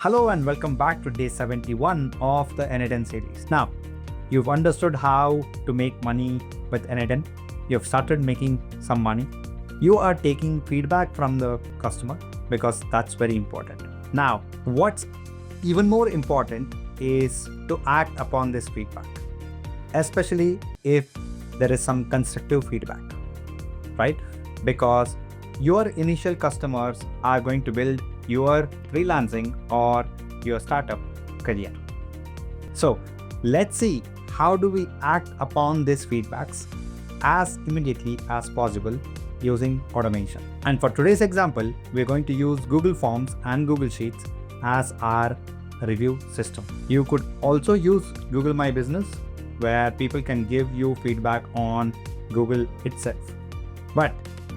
Hello and welcome back to day 71 of the N10 series. Now, you've understood how to make money with N10. You've started making some money. You are taking feedback from the customer because that's very important. Now, what's even more important is to act upon this feedback, especially if there is some constructive feedback, right? Because your initial customers are going to build your freelancing or your startup career. So let's see how do we act upon these feedbacks as immediately as possible using automation. And for today's example, we're going to use Google Forms and Google Sheets as our review system. You could also use Google My Business, where people can give you feedback on Google itself. But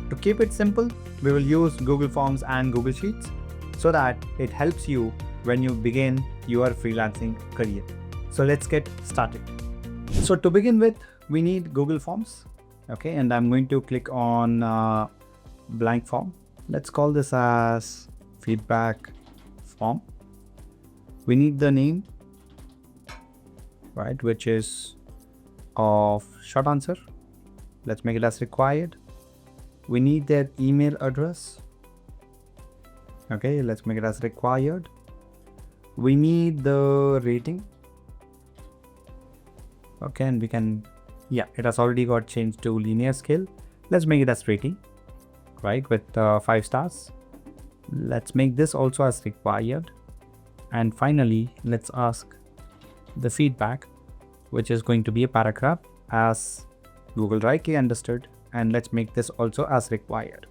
to keep it simple, we will use Google Forms and Google Sheets so that it helps you when you begin your freelancing career. So let's get started. So to begin with, we need Google Forms. Okay, and I'm going to click on blank form. Let's call this as feedback form. We need the name, right, which is of short answer. Let's make it as required. We need their email address. Okay, let's make it as required. We need the rating. Okay, and we can, it has already got changed to linear scale. Let's make it as rating, right, with 5 stars. Let's make this also as required. And finally, let's ask the feedback, which is going to be a paragraph as Google rightly understood. And let's make this also as required.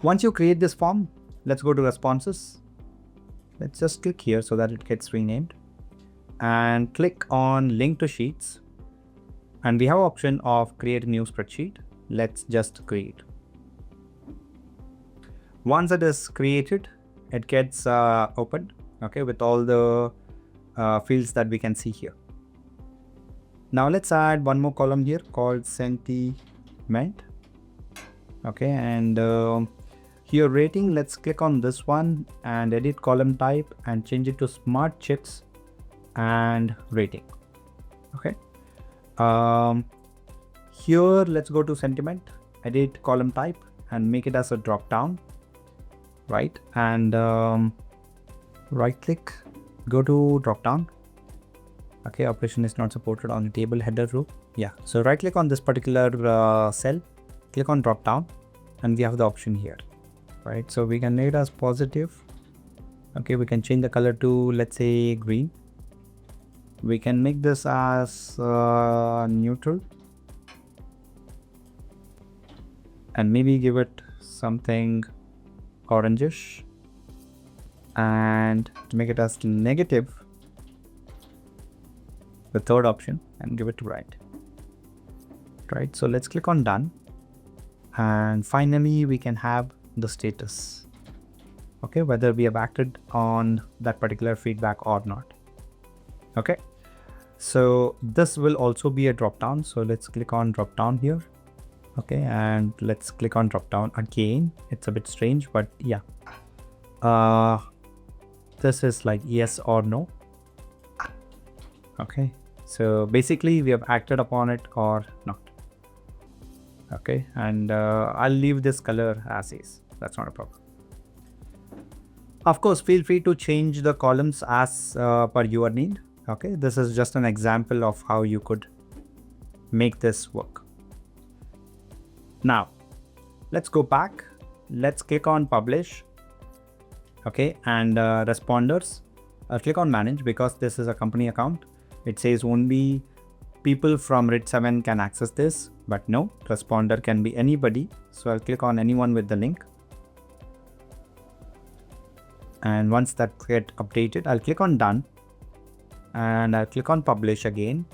Once you create this form, let's go to responses. Let's just click here so that it gets renamed and click on link to sheets. And we have option of create a new spreadsheet. Let's just create. Once it is created, it gets opened, okay, with all the fields that we can see here. Now let's add one more column here called sentiment. Okay, and here rating, let's click on this one and edit column type and change it to smart checks and rating. Okay, here let's go to sentiment, edit column type and make it as a drop down, right? And right click, go to drop down. Okay, operation is not supported on the table header row. So right click on this particular cell, click on drop down, and we have the option here, right? So we can make it as positive. Okay, we can change the color to, let's say, green. We can make this as neutral and maybe give it something orangish, and to make it as negative, the third option, and give it to right. So let's click on done, and finally we can have the status, okay, whether we have acted on that particular feedback or not. Okay, so this will also be a drop down, so let's click on drop down here. Okay, and let's click on drop down again. It's a bit strange, but this is like yes or no. Okay, so basically we have acted upon it or not. Okay, and I'll leave this color as is. That's not a problem. Of course, feel free to change the columns as per your need. Okay, this is just an example of how you could make this work. Now, let's go back. Let's click on publish. Okay, and responders. I'll click on manage because this is a company account. It says only people from RIT 7 can access this, but no, responder can be anybody. So I'll click on anyone with the link. And once that gets updated, I'll click on done and I'll click on publish again.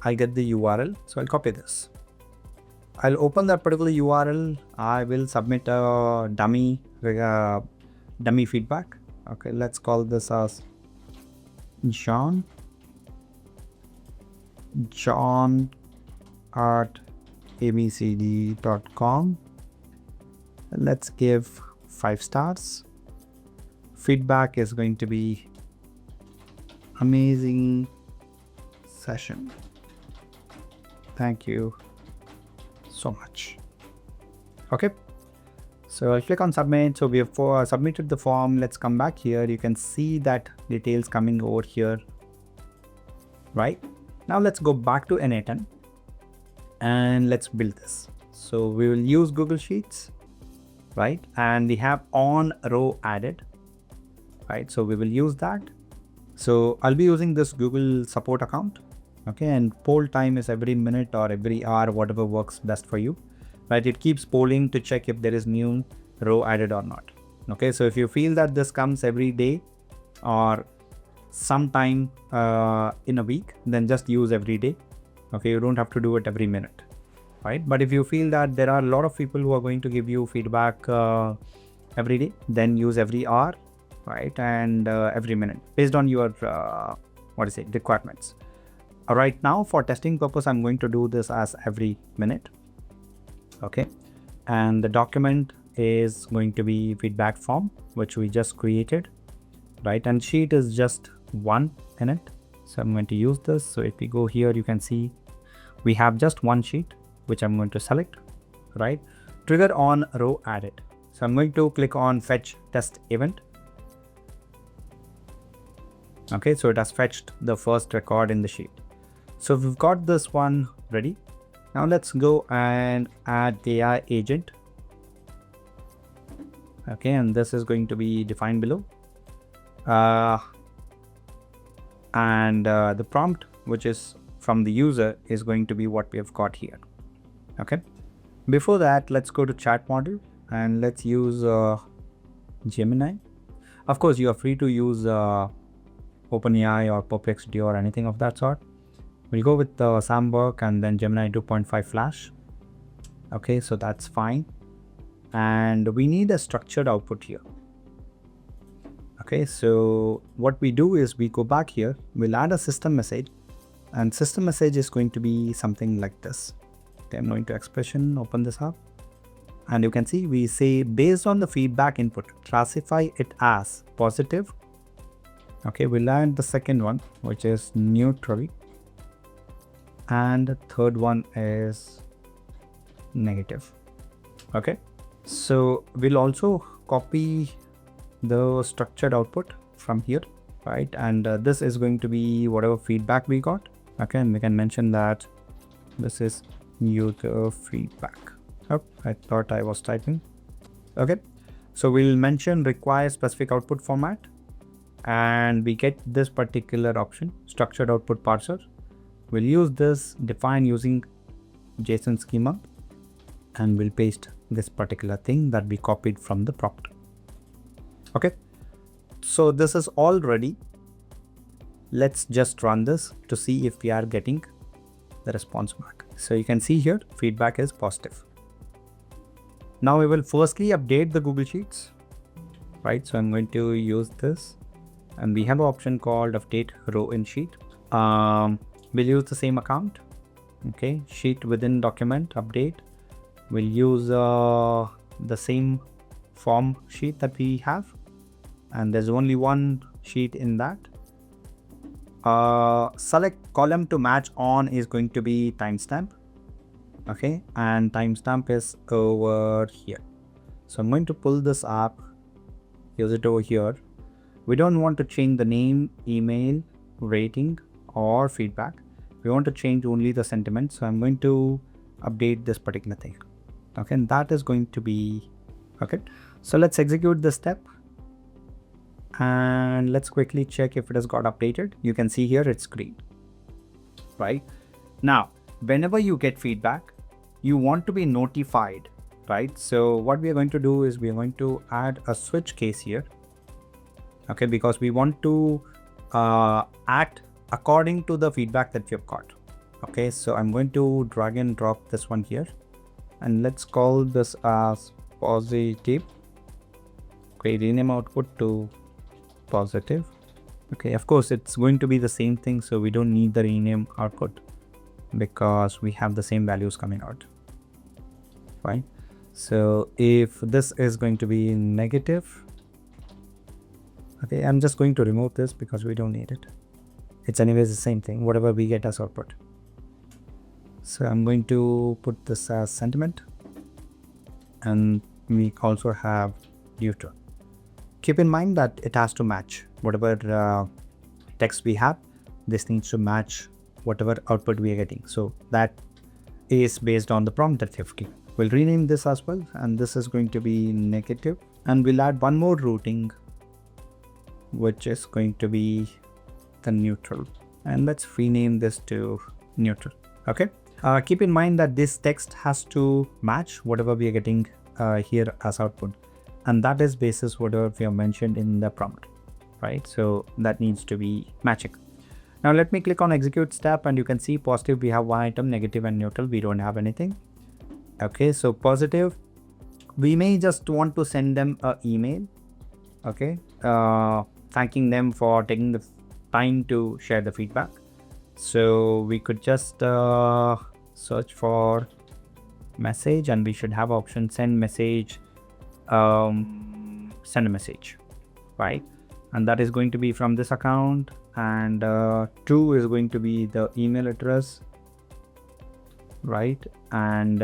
I get the URL, so I'll copy this. I'll open that particular URL. I will submit a dummy feedback. Okay, let's call this as John at abcd.com. Let's give 5 stars. feedback is going to be amazing session. Thank you so much. Okay. So I'll click on submit. So we have submitted the form. Let's come back here. You can see that details coming over here, right? Now let's go back to N8N and let's build this. So we will use Google Sheets, right? And we have on row added, right? So we will use that. So I'll be using this Google support account. Okay. And poll time is every minute or every hour, whatever works best for you. Right, it keeps polling to check if there is new row added or not. Okay, so if you feel that this comes every day or sometime in a week, then just use every day. Okay, you don't have to do it every minute, right? But if you feel that there are a lot of people who are going to give you feedback every day, then use every hour, right? And every minute based on your requirements. Right now, for testing purpose, I'm going to do this as every minute. Okay, and the document is going to be feedback form, which we just created, right? And sheet is just one in it. So I'm going to use this. So if we go here, you can see we have just one sheet, which I'm going to select, right? Trigger on row added. So I'm going to click on fetch test event. Okay, so it has fetched the first record in the sheet. So we've got this one ready. Now let's go and add AI agent. Okay, and this is going to be defined below. The prompt, which is from the user, is going to be what we have got here. Okay. Before that, let's go to chat model and let's use Gemini. Of course, you are free to use OpenAI or Perplexity or anything of that sort. We'll go with Samberg and then Gemini 2.5 Flash. Okay, so that's fine. And we need a structured output here. Okay, so what we do is we go back here, we'll add a system message, and system message is going to be something like this. Okay, I'm going to expression, open this up, and you can see we say based on the feedback input, classify it as positive. Okay, we'll add the second one, which is neutral. And the third one is negative. Okay, so we'll also copy the structured output from here, right? And this is going to be whatever feedback we got. Okay, and we can mention that this is user feedback. Oh, I thought I was typing. Okay, so we'll mention require specific output format, and we get this particular option, structured output parser. We'll use this define using JSON schema, and we'll paste this particular thing that we copied from the prompt. Okay, so this is all ready. Let's just run this to see if we are getting the response back. So you can see here feedback is positive. Now we will firstly update the Google Sheets, right? So I'm going to use this, and we have an option called update row in sheet. We'll use the same account. Okay, sheet within document update. We'll use the same form sheet that we have, and there's only one sheet in that. Select column to match on is going to be timestamp. Okay, and timestamp is over here. So I'm going to pull this up, use it over here. We don't want to change the name, email, rating, or feedback. We want to change only the sentiment. So I'm going to update this particular thing. Okay, and that is going to be okay. So let's execute this step, and let's quickly check if it has got updated. You can see here it's green. Right now, whenever you get feedback, you want to be notified, right? So what we are going to do is we are going to add a switch case here. Okay, because we want to act according to the feedback that we have got. Okay, so I'm going to drag and drop this one here, and let's call this as positive. Okay, rename output to positive. Okay, of course it's going to be the same thing, so we don't need the rename output because we have the same values coming out. Fine. So if this is going to be negative, Okay, I'm just going to remove this because we don't need it. It's anyways the same thing, whatever we get as output. So I'm going to put this as sentiment, and we also have neutral. Keep in mind that it has to match whatever text we have. This needs to match whatever output we are getting. So that is based on the prompt that you've given. We'll rename this as well, and this is going to be negative, and we'll add one more routing, which is going to be the neutral, and let's rename this to neutral. Okay, keep in mind that this text has to match whatever we are getting here as output, and that is basis whatever we have mentioned in the prompt, right? So that needs to be matching. Now let me click on execute step, and you can see positive we have one item, negative and neutral we don't have anything. Okay, so positive, we may just want to send them an email, okay, thanking them for taking the time to share the feedback. So we could just search for message, and we should have option send message, send a message, right? And that is going to be from this account, and 2 is going to be the email address, right? And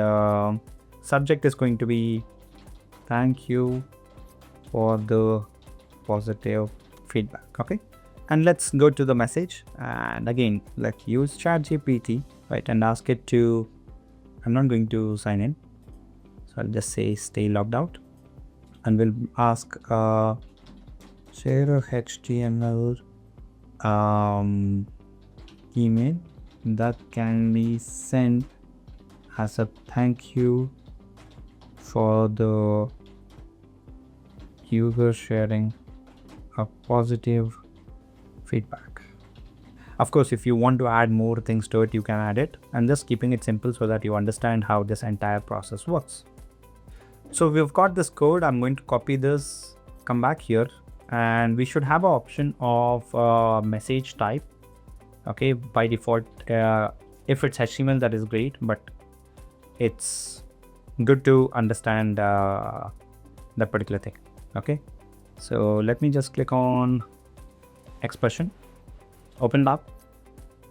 subject is going to be thank you for the positive feedback. Okay, and let's go to the message, and again let's use ChatGPT, right, and ask it to, I'm not going to sign in, so I'll just say stay logged out, and we'll ask share a HTML email that can be sent as a thank you for the user sharing a positive feedback. Of course, if you want to add more things to it, you can add it, and just keeping it simple so that you understand how this entire process works. So we've got this code. I'm going to copy this, come back here, and we should have an option of message type. Okay, by default, if it's HTML, that is great, but it's good to understand that particular thing. Okay, so let me just click on expression, open it up,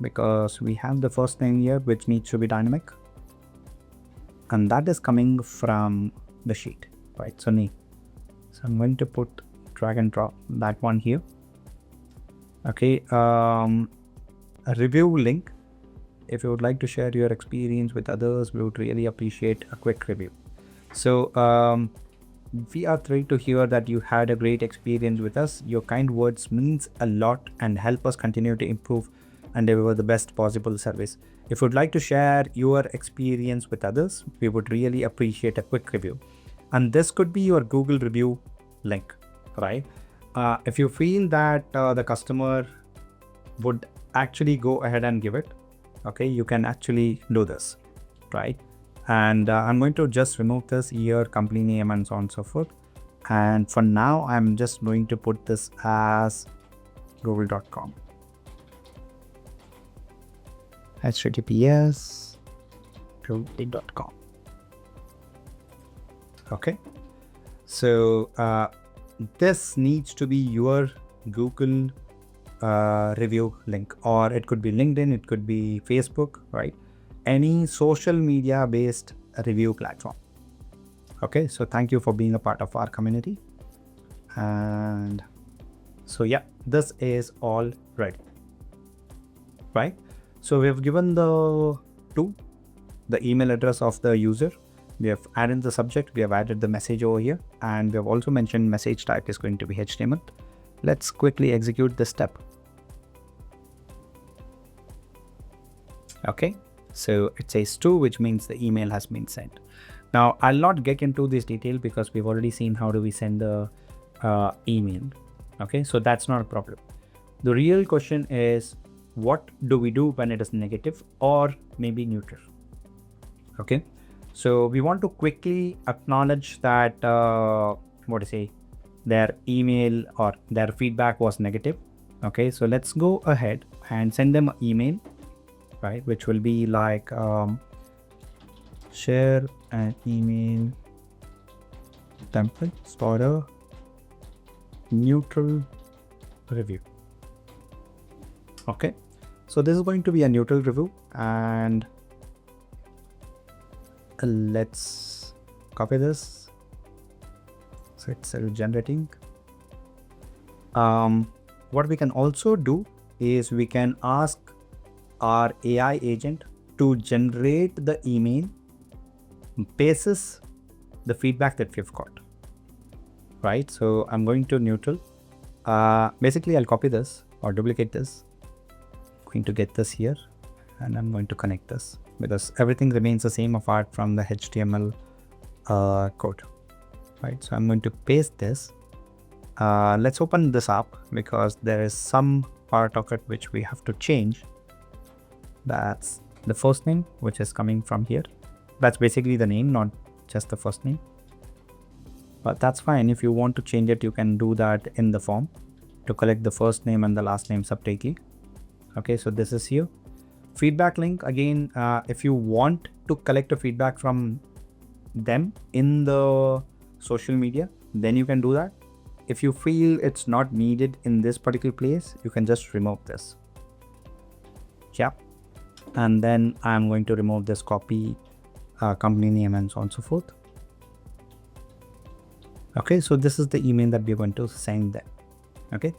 because we have the first name here which needs to be dynamic, and that is coming from the sheet, right? So name. So I'm going to put drag and drop that one here. Okay, a review link. If you would like to share your experience with others, we would really appreciate a quick review. So we are thrilled to hear that you had a great experience with us. Your kind words means a lot and help us continue to improve and deliver the best possible service. If you'd like to share your experience with others, we would really appreciate a quick review. And this could be your Google review link, right? If you feel that the customer would actually go ahead and give it, okay, you can actually do this, right? And I'm going to just remove this here, company name and so on and so forth. And for now, I'm just going to put this as google.com. https google.com. Okay, so this needs to be your Google review link, or it could be LinkedIn, it could be Facebook, right? Any social media based review platform. Okay, so thank you for being a part of our community. And so yeah, this is all ready, right? So we have given the email address of the user, we have added the subject, we have added the message over here, and we have also mentioned message type is going to be HTML. Let's quickly execute this step. Okay, so it says to, which means the email has been sent. Now I'll not get into this detail because we've already seen how do we send the email. Okay, so that's not a problem. The real question is, what do we do when it is negative or maybe neutral? Okay, so we want to quickly acknowledge that their email or their feedback was negative. Okay, so let's go ahead and send them an email, right, which will be like share an email template for a neutral review. Okay, so this is going to be a neutral review, and let's copy this. So it's self-generating. What we can also do is we can ask our AI agent to generate the email basis the feedback that we've got, right? So I'm going to neutral. Basically, I'll copy this or duplicate this. I'm going to get this here, and I'm going to connect this because everything remains the same apart from the HTML code, right? So I'm going to paste this. Let's open this up because there is some part of it which we have to change. That's the first name, which is coming from here. That's basically the name, not just the first name. But that's fine. If you want to change it, you can do that in the form to collect the first name and the last name separately. Okay, so this is here. Feedback link, again, if you want to collect a feedback from them in the social media, then you can do that. If you feel it's not needed in this particular place, you can just remove this. Yeah. And then I'm going to remove this copy company name and so on and so forth. Okay, so this is the email that we're going to send them. Okay,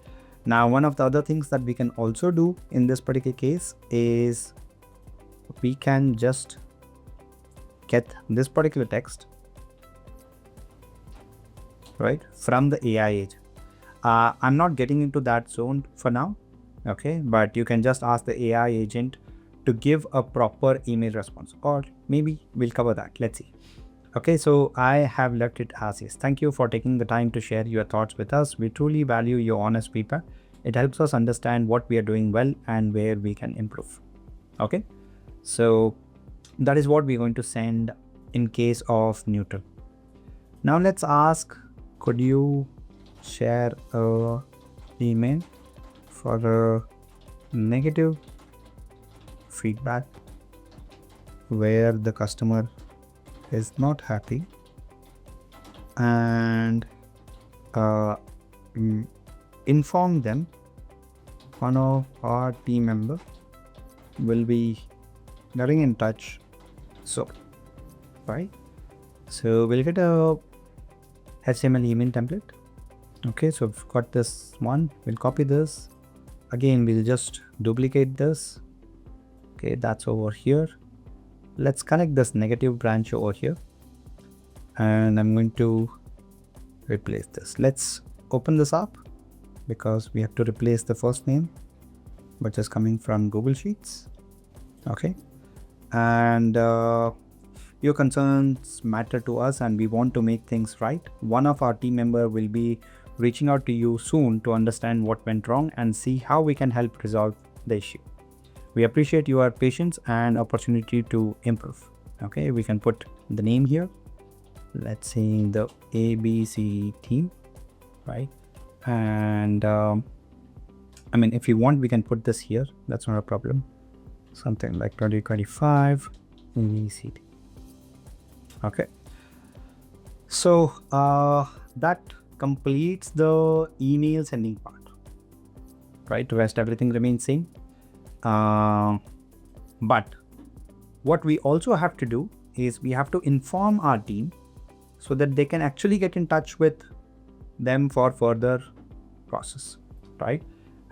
now one of the other things that we can also do in this particular case is we can just get this particular text, right, from the AI agent. I'm not getting into that zone for now, okay, but you can just ask the AI agent to give a proper email response, or maybe we'll cover that. Let's see. Okay, so I have left it as is. Thank you for taking the time to share your thoughts with us. We truly value your honest feedback. It helps us understand what we are doing well and where we can improve. Okay, so that is what we're going to send in case of neutral. Now let's ask, could you share a email for a negative feedback where the customer is not happy, and inform them one of our team member will be getting in touch. So, right? So we'll get a HTML email template. Okay, so we've got this one. We'll copy this. Again, we'll just duplicate this. Okay, that's over here. Let's connect this negative branch over here. And I'm going to replace this. Let's open this up because we have to replace the first name, which is coming from Google Sheets. Okay. And your concerns matter to us and we want to make things right. One of our team member will be reaching out to you soon to understand what went wrong and see how we can help resolve the issue. We appreciate your patience and opportunity to improve. Okay, we can put the name here. Let's say the ABC team, right? And I mean, if you want, we can put this here. That's not a problem. Something like 2025 ABC team. Okay. So that completes the email sending part, right? The rest everything remains same. But what we also have to do is we have to inform our team so that they can actually get in touch with them for further process, right?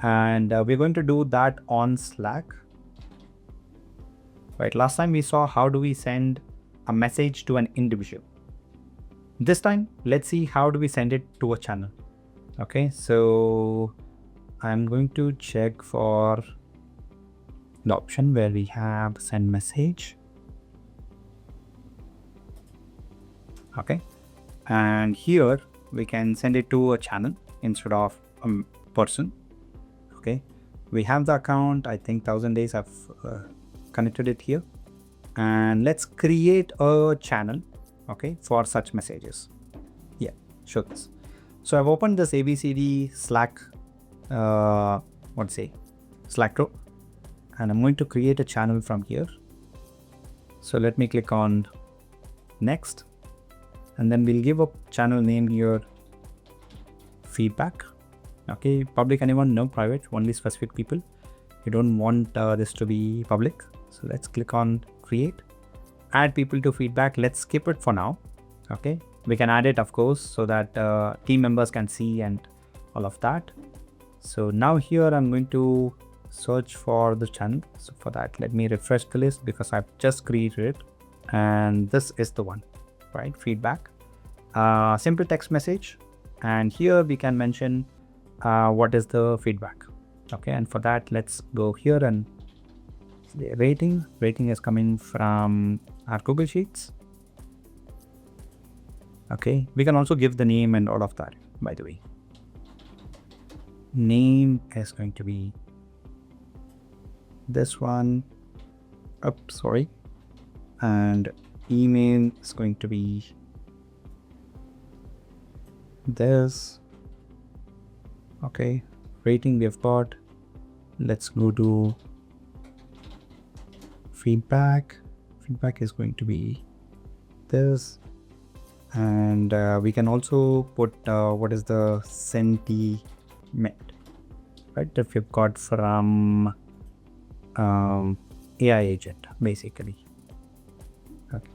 And we're going to do that on Slack, right? Last time we saw how do we send a message to an individual. This time, let's see how do we send it to a channel. Okay, so I'm going to check for the option where we have send message. Okay, and here we can send it to a channel instead of a person. Okay, we have the account. I think 1000 days I've connected it here, and let's create a channel. Okay, for such messages. Yeah, show this. So I've opened this ABCD Slack, Slack group, and I'm going to create a channel from here. So let me click on next, and then we'll give a channel name here, feedback. Okay, public anyone? No, private, only specific people. You don't want this to be public. So let's click on create, add people to feedback. Let's skip it for now. Okay, we can add it of course so that team members can see and all of that. So now here I'm going to search for the channel. So for that, let me refresh the list because I've just created it, and this is the one, right? Feedback, simple text message, and here we can mention what is the feedback. Okay, and for that, let's go here and the rating is coming from our Google Sheets. Okay, we can also give the name and all of that, by the way. Name is going to be this one. Oops, sorry. And email is going to be this. Okay, rating we have got. Let's go to feedback. Feedback is going to be this, and we can also put what is the sentiment, right, that we've got from AI agent basically. Okay,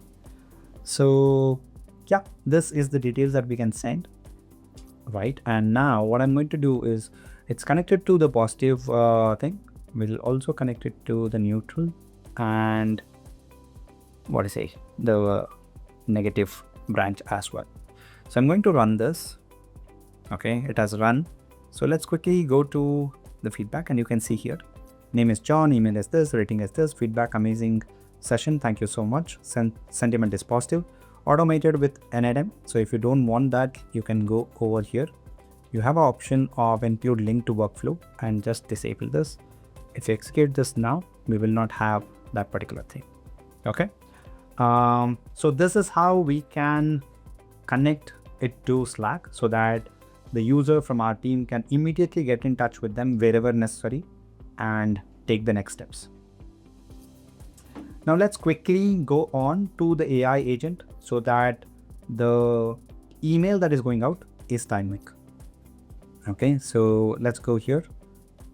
so yeah, this is the details that we can send, right? And now what I'm going to do is, it's connected to the positive thing. We'll also connect it to the neutral and what is it, the negative branch as well. So I'm going to run this. Okay, it has run. So let's quickly go to the feedback, and you can see here, name is John, email is this, rating is this, feedback amazing session, thank you so much, sentiment is positive, automated with NLM. So if you don't want that, you can go over here. You have an option of include link to workflow and just disable this. If you execute this now, we will not have that particular thing. Okay. So this is how we can connect it to Slack so that the user from our team can immediately get in touch with them wherever necessary and take the next steps. Now let's quickly go on to the AI agent so that the email that is going out is dynamic. Okay, so let's go here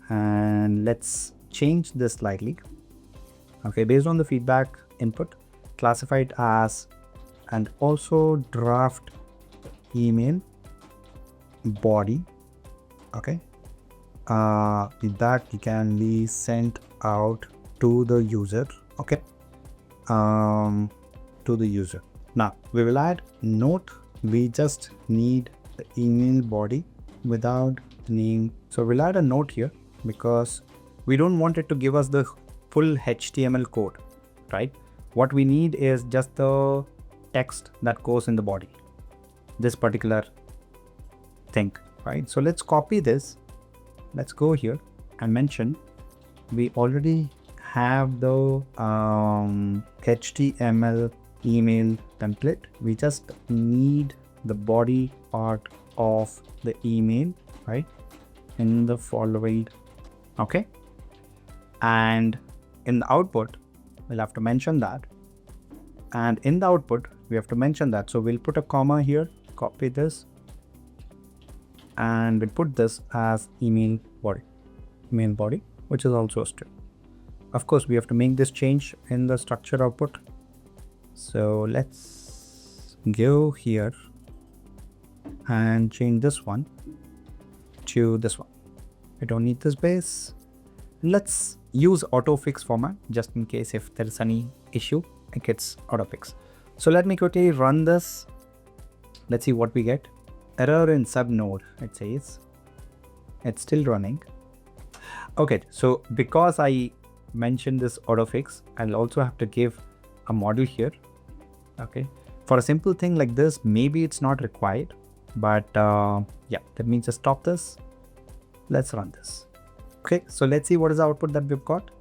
and let's change this slightly. Okay, based on the feedback input, classify it as, and also draft email body. Okay, that can be sent out to the user. Okay, to the user. Now we will add note. We just need the email body without the name. So we'll add a note here because we don't want it to give us the full HTML code, right? What we need is just the text that goes in the body, this particular thing, right? So let's copy this. Let's go here and mention we already have the HTML email template. We just need the body part of the email, right, in the following. Okay, and in the output we'll have to mention that, and in the output we have to mention that. So we'll put a comma here, copy this, and we'll put this as email body, which is also a string. Of course we have to make this change in the structure output. So let's go here and change this one to this one. I don't need this base. Let's use autofix format just in case if there is any issue, it gets autofix. So let me quickly run this. Let's see what we get. Error in sub node, it says. It's still running. Okay, so because I mentioned this autofix, I'll also have to give a model here. Okay, for a simple thing like this, maybe it's not required, but yeah, let me just stop this. Let's run this. Okay, so let's see what is the output that we've got.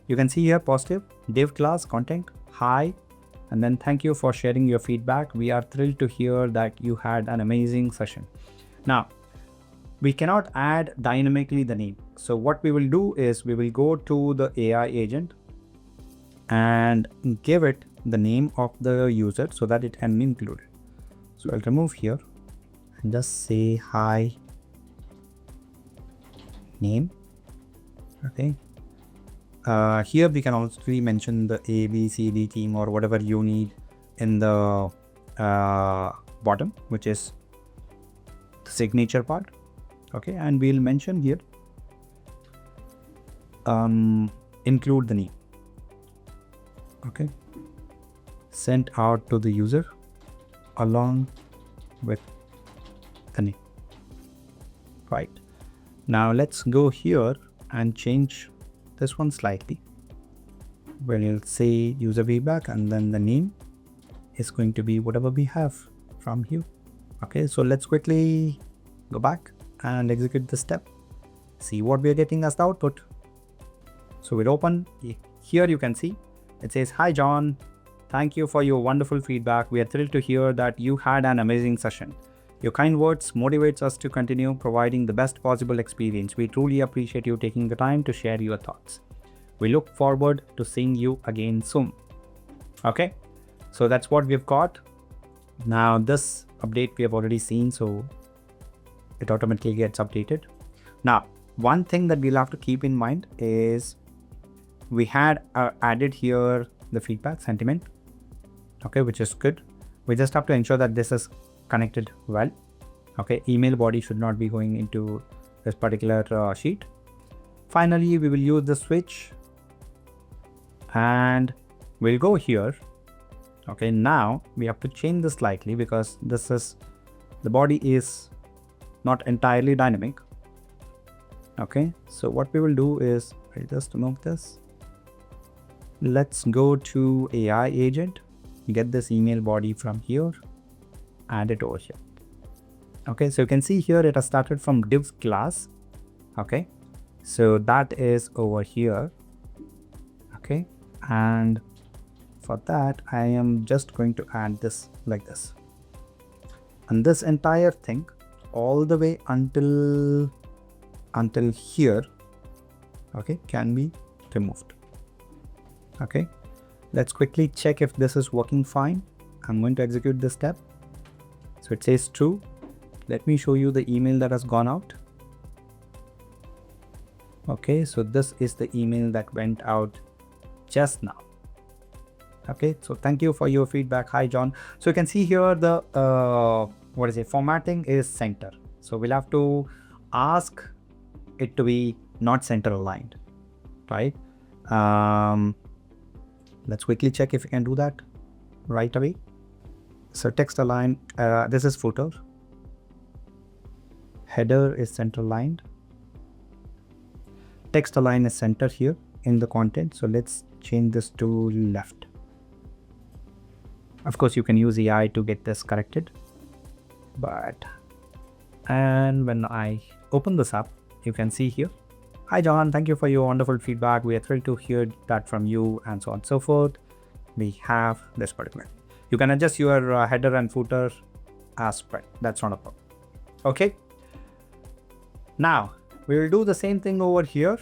You can see here positive, div class, content, hi, and then thank you for sharing your feedback. We are thrilled to hear that you had an amazing session. Now, we cannot add dynamically the name. So what we will do is we will go to the AI agent and give it the name of the user so that it can be included. So I'll remove here and just say hi name. Okay. Here we can also mention the A, B, C, D team or whatever you need in the bottom, which is the signature part. Okay, and we'll mention here include the name. Okay, sent out to the user along with the name. Right, now let's go here and change this one slightly, where you'll say user feedback and then the name is going to be whatever we have from here. Okay, so let's quickly go back and execute this step, see what we are getting as the output. So we'll open here. You can see it says, "Hi John, thank you for your wonderful feedback. We are thrilled to hear that you had an amazing session. Your kind words motivates us to continue providing the best possible experience. We truly appreciate you taking the time to share your thoughts. We look forward to seeing you again soon." Okay, so that's what we've got. Now this update we have already seen, so it automatically gets updated. Now, one thing that we'll have to keep in mind is we had added here the feedback sentiment, okay, which is good. We just have to ensure that this is connected well. Okay, email body should not be going into this particular sheet. Finally, we will use the switch and we'll go here. Okay, now we have to change this slightly because this is, the body is not entirely dynamic. Okay, so what we will do is, I'll just remove this. Let's go to AI agent, get this email body from here, add it over here. Okay, so you can see here it has started from divs class. Okay, so that is over here. Okay, and for that I am just going to add this like this, and this entire thing all the way until here, okay, can be removed. Okay, let's quickly check if this is working fine. I'm going to execute this step. So it says true. Let me show you the email that has gone out. Okay, so this is the email that went out just now. Okay, so thank you for your feedback. Hi John. So you can see here the formatting is center. So we'll have to ask it to be not center aligned, right? Let's quickly check if we can do that right away. So text align, this is footer. Header is center aligned. Text align is center here in the content. So let's change this to left. Of course, you can use AI to get this corrected. And when I open this up, you can see here, "Hi John, thank you for your wonderful feedback. We are thrilled to hear that from you," and so on and so forth. We have this particular. You can adjust your header and footer as spread. That's not a problem. Okay. Now we will do the same thing over here,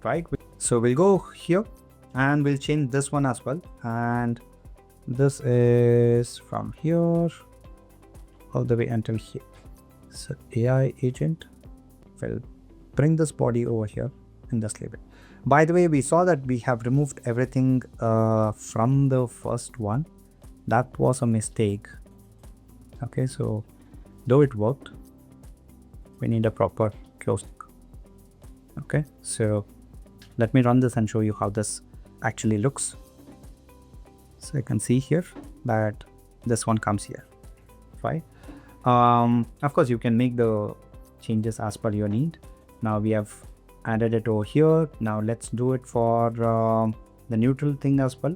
right? So we'll go here and we'll change this one as well. And this is from here all the way until here. So AI agent will bring this body over here in this label. By the way, we saw that we have removed everything from the first one. That was a mistake. Okay, so though it worked, we need a proper closing. Okay, so let me run this and show you how this actually looks. So you can see here that this one comes here, right? Of course, you can make the changes as per your need. Now we have added it over here. Now let's do it for the neutral thing as well,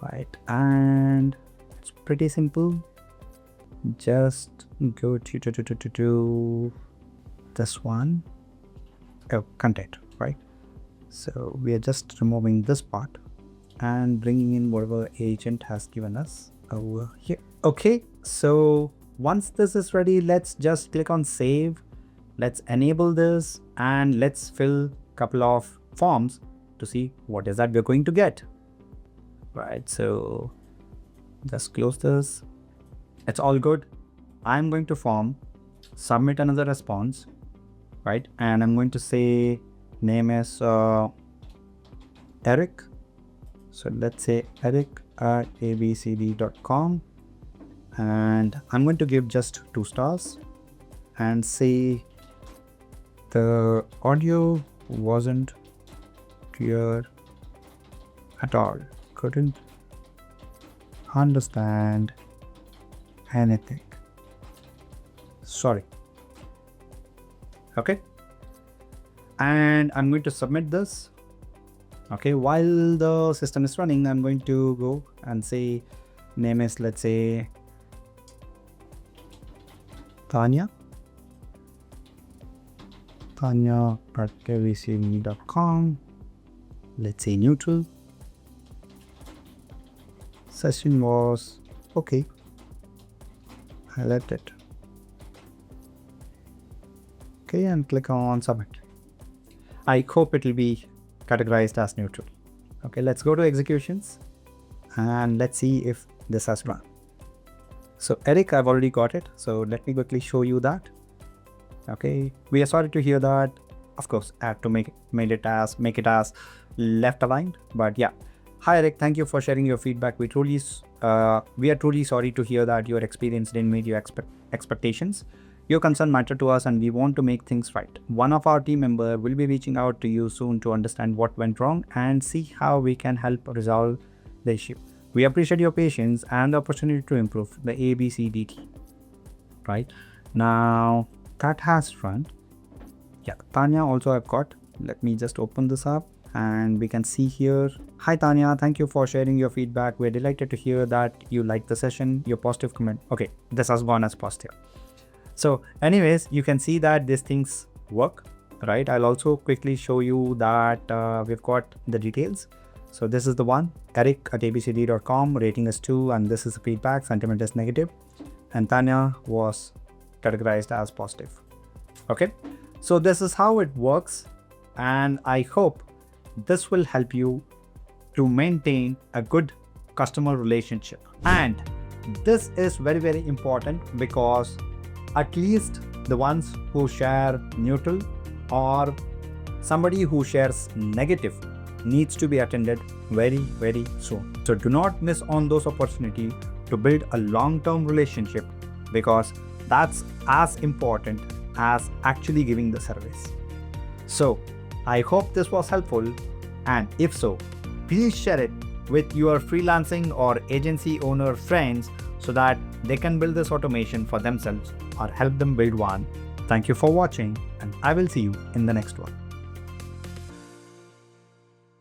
right? And it's pretty simple. Just go to this one, content, right? So we are just removing this part and bringing in whatever agent has given us over here. Okay, so once this is ready, let's just click on save. Let's enable this and let's fill a couple of forms to see what is that we're going to get. Right, so just close this. It's all good. I'm going to form, submit another response, right? And I'm going to say name is Eric. So let's say Eric at abcd.com, and I'm going to give just 2 stars and say the audio wasn't clear at all. Couldn't understand anything. Sorry. Okay. And I'm going to submit this. Okay. While the system is running, I'm going to go and say name is, let's say, Tanya at kvcme.com. Let's say neutral. Session was okay. I left it. Okay, and click on submit. I hope it will be categorized as neutral. Okay, let's go to executions and let's see if this has run. So Eric, I've already got it. So let me quickly show you that. Okay, we are sorry to hear that. Of course, I have to make it as left aligned. But yeah, hi Eric, thank you for sharing your feedback. We are truly sorry to hear that your experience didn't meet your expectations. Your concern matter to us, and we want to make things right. One of our team members will be reaching out to you soon to understand what went wrong and see how we can help resolve the issue. We appreciate your patience and the opportunity to improve the ABCDT. Right now, that has run. Yeah, Tanya also I've got. Let me just open this up and we can see here. Hi Tanya, thank you for sharing your feedback. We're delighted to hear that you liked the session. Your positive comment. Okay, this has gone as positive. So anyways, you can see that these things work, right? I'll also quickly show you that we've got the details. So this is the one, Eric at abcd.com, rating is 2, and this is the feedback, sentiment is negative, and Tanya was categorized as positive. Okay, so this is how it works, and I hope this will help you to maintain a good customer relationship. And this is very, very important, because at least the ones who share neutral or somebody who shares negative needs to be attended very, very soon. So do not miss on those opportunities to build a long-term relationship, because that's as important as actually giving the service. So I hope this was helpful, and if so, please share it with your freelancing or agency owner friends so that they can build this automation for themselves or help them build one. Thank you for watching, and I will see you in the next one.